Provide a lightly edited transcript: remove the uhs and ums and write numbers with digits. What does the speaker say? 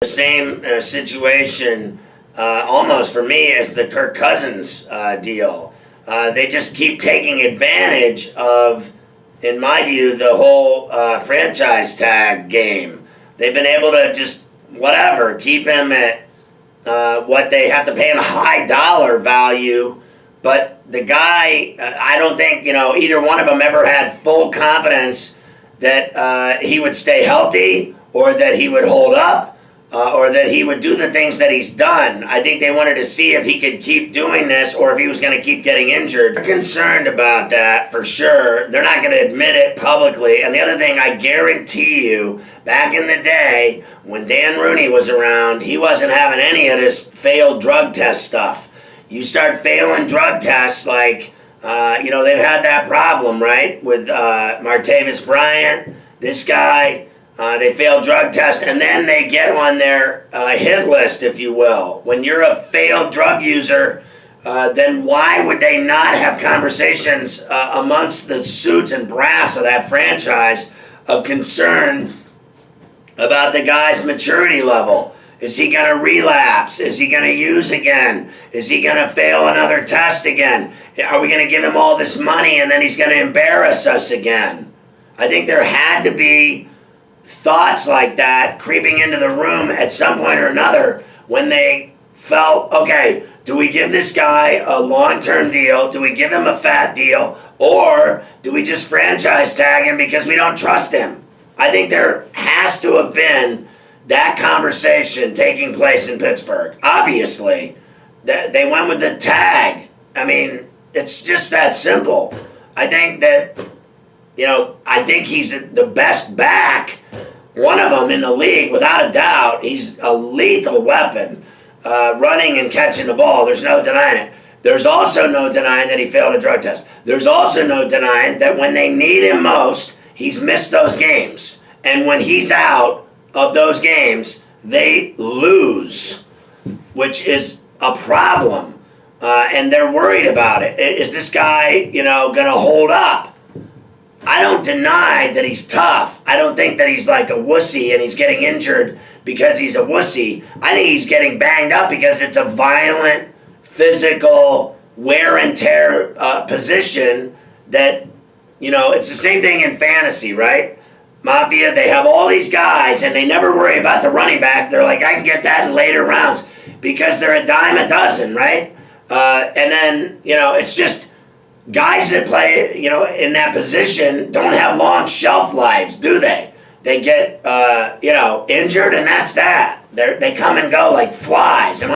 The same situation almost for me as the Kirk Cousins deal. They just keep taking advantage of, in my view, the whole franchise tag game. They've been able to just, whatever, keep him at what they have to pay him a high dollar value. But the guy, I don't think, either one of them ever had full confidence that he would stay healthy or that he would hold up or that he would do the things that he's done. I think they wanted to see if he could keep doing this or if he was going to keep getting injured. They're concerned about that for sure. They're not going to admit it publicly. And the other thing, I guarantee you, back in the day when Dan Rooney was around, he wasn't having any of this failed drug test stuff. You start failing drug tests like, they've had that problem, right? With Martavis Bryant, this guy, they failed drug tests, and then they get on their hit list, if you will. When you're a failed drug user, then why would they not have conversations amongst the suits and brass of that franchise of concern about the guy's maturity level? Is he going to relapse? Is he going to use again? Is he going to fail another test again? Are we going to give him all this money and then he's going to embarrass us again? I think there had to be thoughts like that creeping into the room at some point or another when they felt, okay, do we give this guy a long-term deal? Do we give him a fat deal? Or do we just franchise tag him because we don't trust him? I think there has to have been that conversation taking place in Pittsburgh. Obviously, they went with the tag. I mean, it's just that simple. I think that, I think he's the best back, one of them in the league, without a doubt. He's a lethal weapon, running and catching the ball. There's no denying it. There's also no denying that he failed a drug test. There's also no denying that when they need him most, he's missed those games. And when he's out of those games, they lose, which is a problem. And they're worried about it. Is this guy, going to hold up? I don't deny that he's tough. I don't think that he's like a wussy and he's getting injured because he's a wussy. I think he's getting banged up because it's a violent, physical, wear and tear position that, it's the same thing in fantasy, right? Mafia, they have all these guys and they never worry about the running back. They're like, I can get that in later rounds because they're a dime a dozen, right? And then, it's just guys that play, in that position don't have long shelf lives, do they? They get, injured and that's that. They come and go like flies.